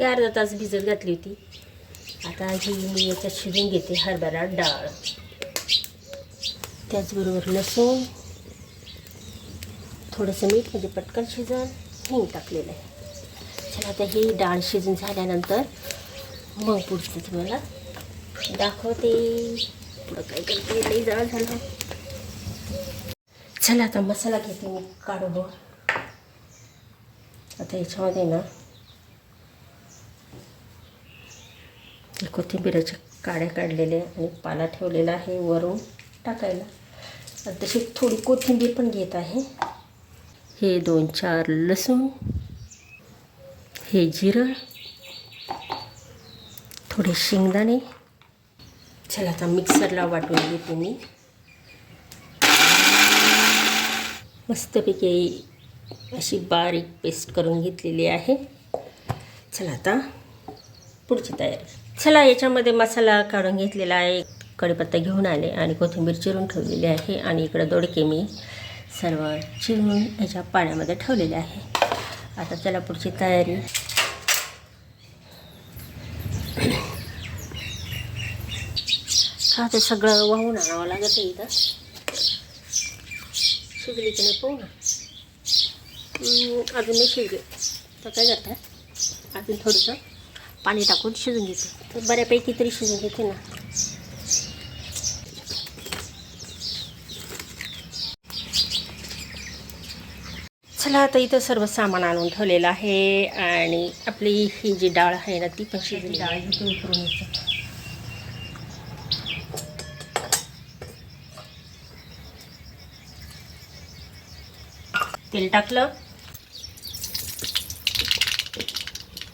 ती अर्धा तास भिजत घातली होती. आता ही मी याच्यात शिजून घेते हरभरा डाळ. त्याचबरोबर लसूण, थोडंसं मीठ म्हणजे पटकन शिजन, हिंग टाकलेलं आहे. चला आता ही डाळ शिजून झाल्यानंतर मग पुढचं तुम्हाला दाखवते. पुढं काय करते, लई जाळ झालं. चला आता मसाला घेते मी काढून. आता याच्यामध्ये ना कोथिंबीराच्या काड्या काढलेल्या आणि पाला ठेवलेला आहे वरून टाकायला. आणि तशी थोडी कोथिंबीर पण घेत आहे. हे 2-4 लसूण, हे जिरं, थोडे शेंगदाणे. चला आता मिक्सरला वाटून घेते मी. मस्तपैकी अशी बारीक पेस्ट करून घेतलेली आहे. चला आता पुढची तयारी. चला याच्यामध्ये मसाला काढून घेतलेला आहे. कढीपत्ता घेऊन आले आणि कोथिंबीर चिरून ठेवलेली आहे. आणि इकडं दोडके मी सर्व चिरून याच्या पाण्यामध्ये ठेवलेले आहे. आता चला पुढची तयारी. का ते सगळं वाहून आणावं लागत आहे इथं. शिजली की नाही पाहू ना. अजून नाही शिजले तर काय करतात, अजून थोडंसं पाणी टाकून शिजून घेते. तर बऱ्यापैकी तरी शिजून घेते ना. चला आता इथं सर्व सामान आणून ठेवलेलं आहे. आणि आपली ही जी डाळ आहे ना ती पण शिजली. डाळ घेते उकरून यायचं. तेल टाकलं,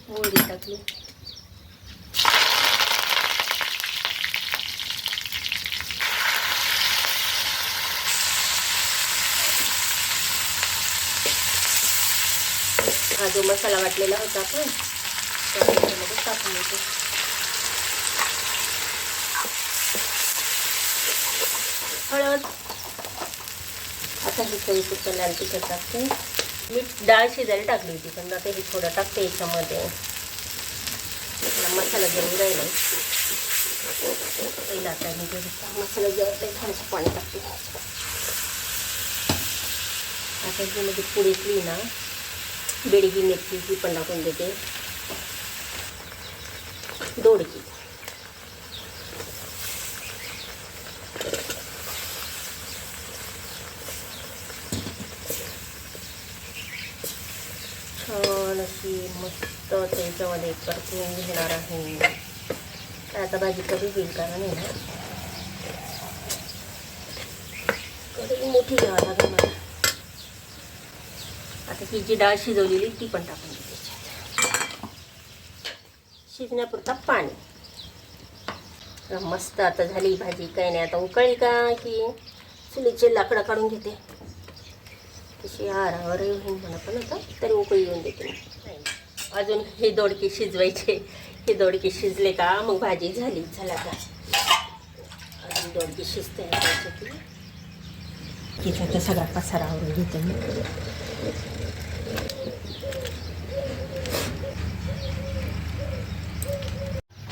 मोहरी टाकली, हा जो मसाला वाटलेला होता आपण त्यामध्ये टाकून देतो. हळद, आता ही थोडीशी लाल तिखट टाकते. मी डाळ शिजायला टाकली होती पण आता हे थोडं टाकते याच्यामध्ये. मसाला जरूर राहिला पहिला. आता मी मसाला जर थोडंसं पाणी टाकते. आता जी मध्ये पुढेतली ना बेडगी मेथी ती पण टाकून देते. दोडकी, छान अशी मस्त त्याच्यामध्ये परतून घेणार आहे. आता भाजी कधी होईल कारण आहे ना कधी मोठी घ्यावं लागेल मला. आता ही जी डाळ शिजवलेली ती पण टाकून देते. शिजण्यापुरता पाणी. मस्त आता झाली भाजी. काही नाही आता उकळी का की चुलीचे लाकडं काढून घेते. तशी आरावर होईल म्हणा पण आता तरी उकळी येऊन देते. अजून हे दोडके शिजवायचे. हे दोडके शिजले का मग भाजी झाली. झाला का अजून दोडके शिजते त्याच्यात. तिचा तर सगळा पसारा आवरून घेते मी.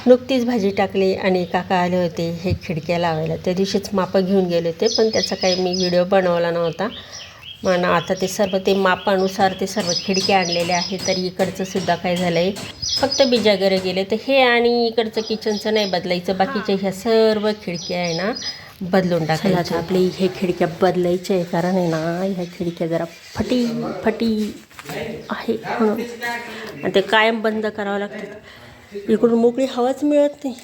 नुकतीच भाजी टाकली आणि काका आले होते हे खिडक्या लावायला. त्या दिवशीच मापं घेऊन गेले होते पण त्याचा काही मी व्हिडिओ बनवला नव्हता. पण आता ते सर्व ते मापानुसार ते सर्व खिडक्या आणलेल्या आहेत. तर इकडचं सुद्धा काय झालं आहे फक्त बिजागरे गेले. तर हे आणि इकडचं किचनचं नाही बदलायचं. बाकीच्या ह्या सर्व खिडक्या आहे ना बदलून टाकायच्या. आपली हे खिडक्या बदलायच्या आहे कारण आहे ना ह्या खिडक्या जरा फटी आहे म्हणून. आणि ते कायम बंद करावं लागतात. इकडून मोकळी हवाच मिळत नाही.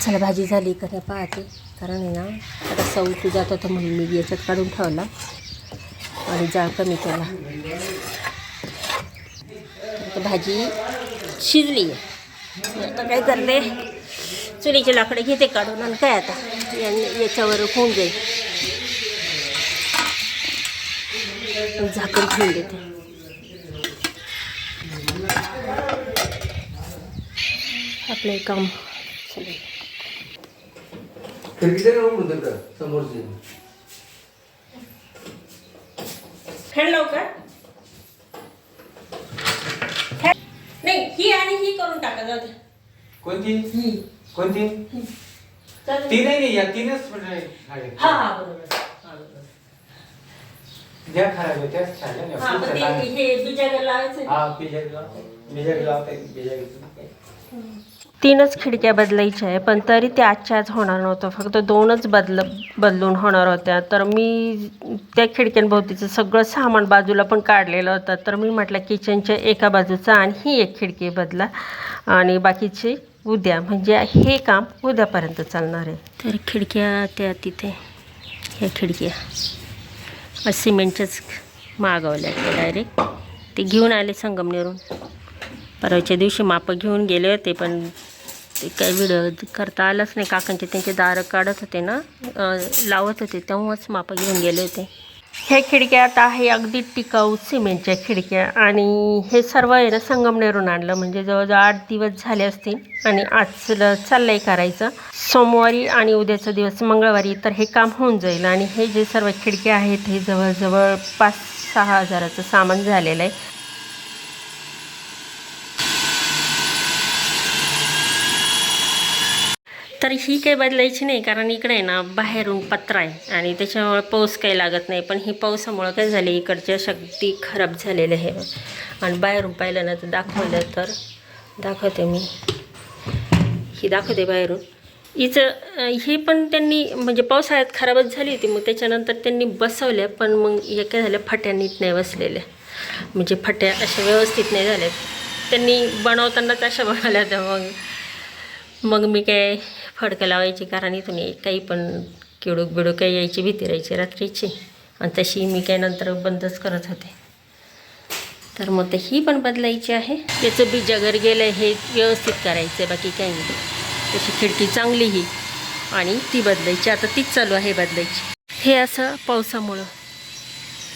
चला भाजी झाली का नाही पाहते कारण आहे ना आता सौ जात होतं म्हणून मी याच्यात काढून ठेवला आणि जाळ कमी केला. आता भाजी शिजली आहे. आता काय करते चुलीचे लाकडे घेते काढून आणि काय आता याच्यावर होऊन जाईल. झाकण ठेवून देते. आपलं काम चालेल. फॅन लवकर नाही ही आणि ही करून टाका, जाऊ दे. कोणती ही कोणती ती नाही या तीनच हा बरोबर. ज्या खराब आहे त्याच छान हे बिजागर लावायचं. हा बिजागर लावते. 3च खिडक्या बदलायच्या आहे, पण तरी ते आजच्या आज होणार नव्हतं. फक्त 2च बदलून होणार होत्या. तर मी त्या खिडक्यांभोवतीचं सगळं सामान बाजूला पण काढलेलं होतं. तर मी म्हटलं किचनच्या एका बाजूचा आणि ही एक खिडकी बदला आणि बाकीची उद्या, म्हणजे हे काम उद्यापर्यंत चालणार आहे. तर खिडक्या त्या तिथे, ह्या खिडक्या सिमेंटच्याच मागवल्या त्या डायरेक्ट. ते घेऊन आले संगमनेरून. परवाच्या दिवशी मापं घेऊन गेले होते, पण ते काही व्हिडिओ करता आलंच नाही. काकांचे त्यांचे दारं काढत होते ना, लावत होते, तेव्हाच मापं घेऊन गेले होते. ह्या खिडक्या आता आहे अगदी टिकाऊ सिमेंटच्या खिडक्या आणि हे सर्व आहे ना संगमनेरून आणलं. म्हणजे जवळजवळ 8 दिवस झाले असतील आणि आज चाललं आहे करायचं. सोमवारी आणि उद्याचा दिवस मंगळवारी तर हे काम होऊन जाईल. आणि हे जे सर्व खिडक्या आहेत हे जवळजवळ 5-6 हजाराचं सामान झालेलं आहे. तर ही काही बदलायची नाही, कारण इकडे आहे ना बाहेरून पत्रा आहे आणि त्याच्यामुळे पाऊस काही लागत नाही. पण ही पावसामुळं काय झाले, इकडच्या शक्ती खराब झालेल्या आहे. आणि बाहेरून पाहिलं ना तर दाखवते मी, ही दाखवते बाहेरून. ही पण त्यांनी म्हणजे पावसाळ्यात खराबच झाली होती. मग त्याच्यानंतर त्यांनी बसवल्या, पण मग हे काय झालं, फट्या नीट नाही बसलेल्या. म्हणजे फट्या अशा व्यवस्थित नाही झाल्या. त्यांनी बनवतानाच अशा बनवल्या होत्या. मग मी काय फडकं लावायची, कारण इथून काही पण किडूक बिडूक काही यायची भीती राहायची रात्रीची. आणि तशी मी काय नंतर बंदच करत होते. तर मग ही पण बदलायची आहे. त्याचं बिजागर गेलं हे व्यवस्थित करायचं आहे, बाकी काही नाही. तशी खिडकी चांगली ही आणि ती बदलायची. आता तीच चालू आहे बदलायची. हे असं पावसामुळं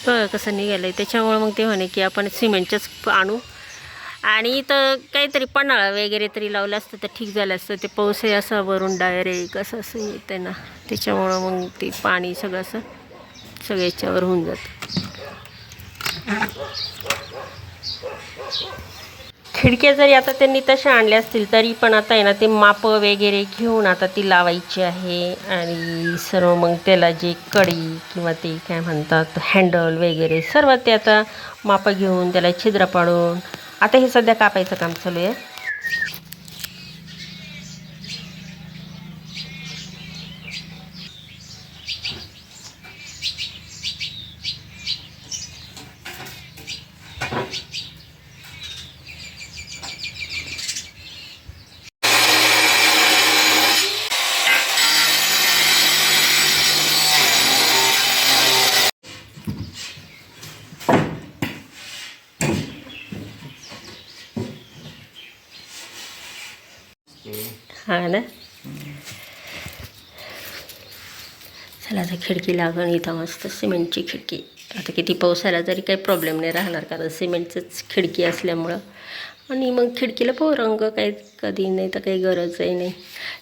बघा कसं निघालं आहे. त्याच्यामुळं मग ते म्हणे की आपण सिमेंटचंच आणू आणि इथं काहीतरी पन्हाळा वगैरे तरी लावलं असतं तर ठीक झालं असतं. ते पाऊस आहे असं वरून डायरेक्ट असं येतं ना, त्याच्यामुळं मग ते पाणी सगळं असं सगळ्याच्यावर होऊन जातं. खिडक्या जरी आता त्यांनी तशा आणल्या असतील तरी पण आता आहे ना ते मापं वगैरे घेऊन आता ती लावायची आहे. आणि सर्व मग त्याला जे कडी किंवा ते काय म्हणतात हँडल वगैरे सर्व ते आता मापं घेऊन त्याला छिद्र पाडून आता हे सध्या कापायचं काम चालू आहे. हा ना, चला आता खिडकी लागण इथं मस्त सिमेंटची खिडकी. आता किती पावसाला जरी काही प्रॉब्लेम नाही राहणार, कारण सिमेंटचंच खिडकी असल्यामुळं. आणि मग खिडकीला पाहू रंग काही कधी नाही तर काही गरजही नाही.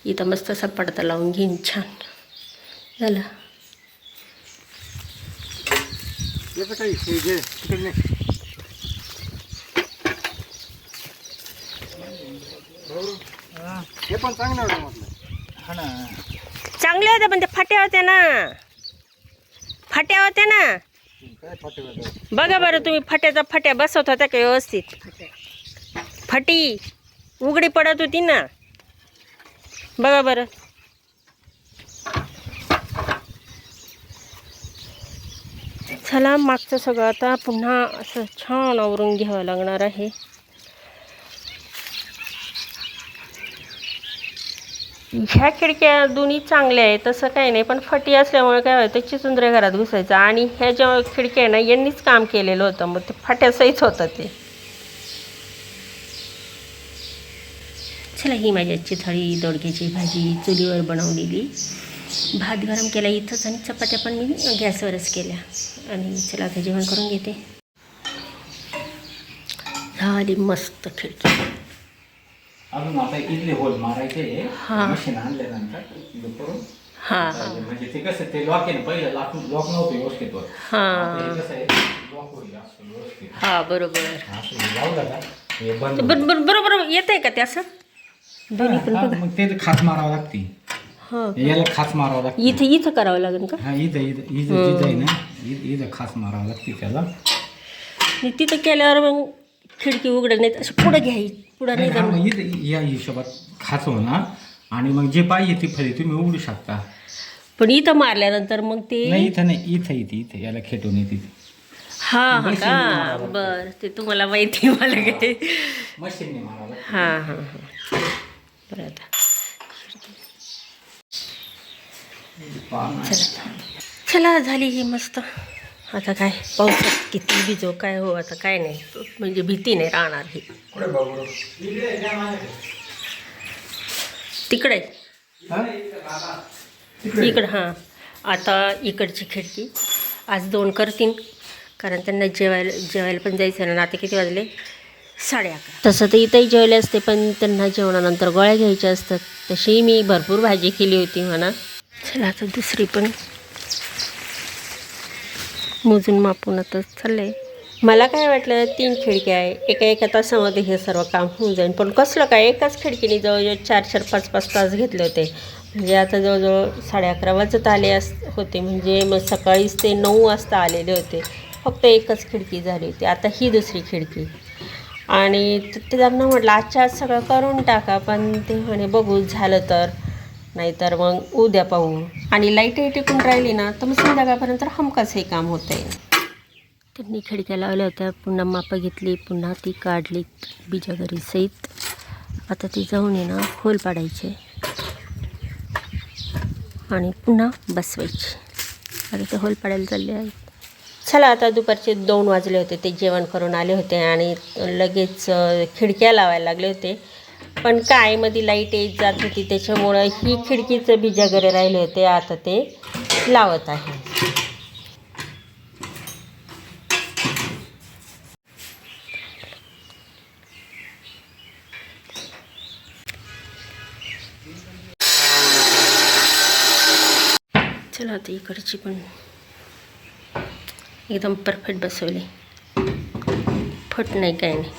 इथं मस्त असा पडदा लावून घेईन, छान झालं. हे पण चांगलं होतं म्हटलं. हा ना, चांगले होते पण ते फाट्या होत्या ना, फाट्या होत्या ना. काय फाटे होते बघा बरं तुम्ही, फाट्या बसवत होत्या का व्यवस्थित? फाटी उघडी पडत होती ना, बघा बरं. चला मागचं सगळं आता पुन्हा असं छान आवरून घ्यावं लागणार आहे. ह्या खिडक्या दोन्ही चांगल्या आहेत तसं काही नाही, पण फटी असल्यामुळे काय होतं चिचुंद्रे घरात घुसायचं. आणि ह्या ज्या खिडक्या आहे ना यांनीच काम केलेलं होतं, मग ते फाट्यासहित होतं ते. चला ही माझी आजची थाळी दोडक्याची भाजी चुलीवर बनवलेली. भात गरम केला इथंच आणि चपात्या पण मी गॅसवरच केल्या. आणि चला आता जेवण करून घेते. झाली मस्त खिडकी. अजून आता इथले होल मारायचे मशीन आणल्यानंतर करून. म्हणजे ते कसं ते लॉक आहे ना, पहिलं लॉक नव्हतं व्यवस्थित होत. कसं आहे लॉक होईल असं व्यवस्थित. हा बरोबर. असं लावलं का हे बंद बरोबर येत आहे का ते असं दोन्ही पण हा, बघा. मग ते खाच मारावं लागते. हां याला खाच मारावं लागते. इथं करावं लागेल का? हा इथं इथं इथं जिथं आहे ना इथं खाच मारावं लागते त्याला. आणि तिथं केल्यावर मग खिडकी उघडत नाही असं पुढं पुढं नाही हा, जाणार. मग इथं या हिशोबात खाच होणार आणि मग जे पाहिजे ती फळी तुम्ही उघडू शकता. पण इथं मारल्यानंतर मग ते नाही इथं नाही, इथं येते, इथं याला खेटून येते. हां मशीनने का मारावं लागतं. बरं ते तुम्हाला माहिती आहे मला काय. मशीनने मारावं लागतं. हां बरं आता चला झाली ही मस्त. आता काय पावसात किती भिजो काय हो आता काय नाही म्हणजे भीती नाही राहणार ही. तिकडे इकडं हां आता इकडची खिडकी आज 2 करतीन कारण त्यांना जेवायला पण जायचं आहे ना. आता किती वाजले 11:30. तसं तर इथंही जेवले असते पण त्यांना जेवणानंतर गोळ्या घ्यायच्या असतात. तशी मी भरपूर भाजी केली होती म्हणा. चला आता दुसरी पण मोजून मापून आता चाललं आहे. मला काय वाटलं 3 खिडक्या आहे एका तासामध्ये हे सर्व काम होऊन जाईल. पण कसलं काय एकाच खिडकीने जवळजवळ 4-4, 5-5 तास घेतले होते. म्हणजे आता जवळजवळ 11:30 वाजत आले होते. म्हणजे मग सकाळीच ते 9 वाजता आलेले होते. फक्त एकच खिडकी झाली होती. आता ही दुसरी खिडकी आणि ते त्यांना म्हटलं आजच्या आज सगळं करून टाका. पण ते म्हणे बघू झालं तर नाहीतर मग उद्या पाहू. आणि लाईटही टिकून राहिली ना तर मग संध्याकाळपर्यंत हमखास हे काम होतं आहे. त्यांनी खिडक्या लावल्या होत्या पुन्हा मापं घेतली पुन्हा ती काढली बिजागरी सहित. आता ती जाऊन आहे ना होल पाडायचे आणि पुन्हा बसवायची. आता ते होल पाडायला चालले आहे. चला आता दुपारचे 2 वाजले होते. ते जेवण करून आले होते आणि लगेच खिडक्या लावायला लागले होते. पण काय मध्ये लाईट येत जात होती त्याच्यामुळं ही खिडकीचं बिजागरे राहिले होते. आता ते लावत आहे. चला आता इकडची पण एकदम परफेक्ट बसवली. फट नाही काय नाही.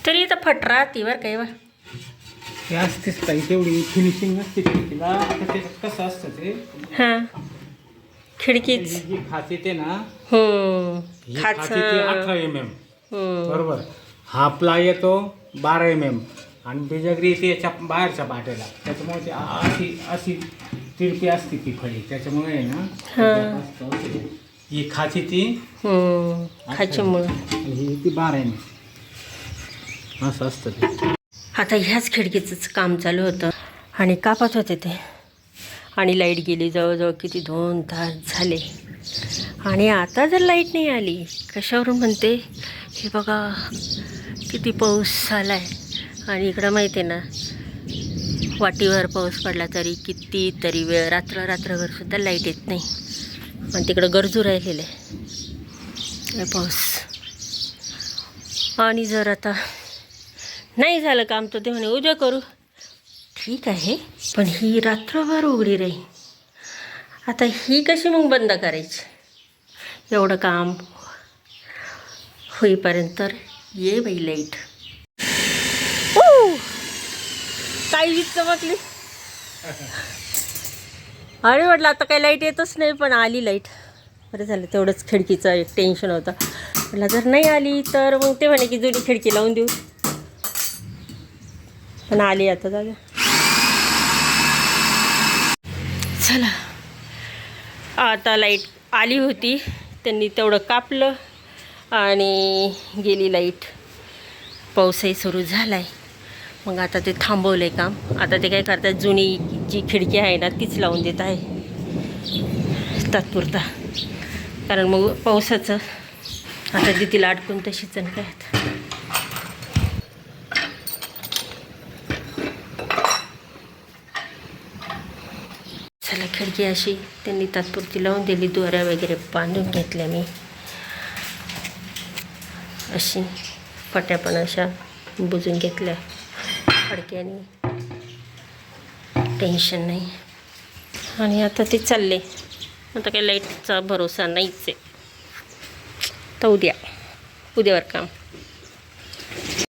तरी तर फट राहते बरं काय बरं. ते असतेच काही तेवढी फिनिशिंग नसते खिडकीला. आता त्याच्यात कसं असतं ते हां खिडकीच जी खाच येते ना ही खाच खाच येते 18 mm बरोबर. हा प्लाय येतो 12 mm आणि बिजागरी येते याच्या बाहेरच्या पाट्याला. त्याच्यामुळे ते अशी अशी तिरपी असते ती फळी. त्याच्यामुळे आहे ना त्याच्यात असतं. ही खाच येते खाच्यामुळं ही येते 12 mm असं असतं ते. आता ह्याच खिडकीचंच काम चालू होतं आणि कापत होते ते आणि लाईट गेली जवळजवळ किती 2 तास झाले. आणि आता जर लाईट नाही आली कशावरून म्हणते हे बघा किती पाऊस झाला आहे. आणि इकडं माहिती आहे ना वाटीवर पाऊस पडला तरी कितीतरी वेळ रात्रभरसुद्धा लाईट येत नाही. आणि तिकडं गरजू राहिलेलं आहे पाऊस. आणि जर आता नाही झालं काम तर ते म्हणे उद्या करू. ठीक आहे पण ही रात्रभर उघडी राहील. आता ही कशी मग बंद करायची. एवढं काम होईपर्यंत ये बाई लाईट. काही वीज चमकली आणि म्हटलं आता काही लाईट येतच नाही पण आली लाईट. बरं झालं तेवढंच. खिडकीचं एक टेन्शन होतं. म्हटलं जर नाही आली तर मग ते म्हणे की जुनी खिडकी लावून देऊ. पण आली आता जागा. चला आता लाईट आली होती त्यांनी तेवढं कापलं आणि गेली लाईट. पाऊसही सुरू झाला आहे. मग आता ते थांबवलं आहे काम. आता ते काय करतात जुनी जी खिडकी आहे ना तीच लावून देत आहे तात्पुरता. कारण मग पावसाचं आता ती तिला अडकून तशीच काय आता. चला खिडकी अशी त्यांनी तात्पुरती लावून दिली. दोऱ्या वगैरे बांधून घेतल्या मी अशी फट्या पण अशा बुजून घेतल्या फडक्याने. टेन्शन नाही. आणि आता ते चालले. आता काही लाईटचा भरोसा नाहीच आहे. तर उद्यावर काम.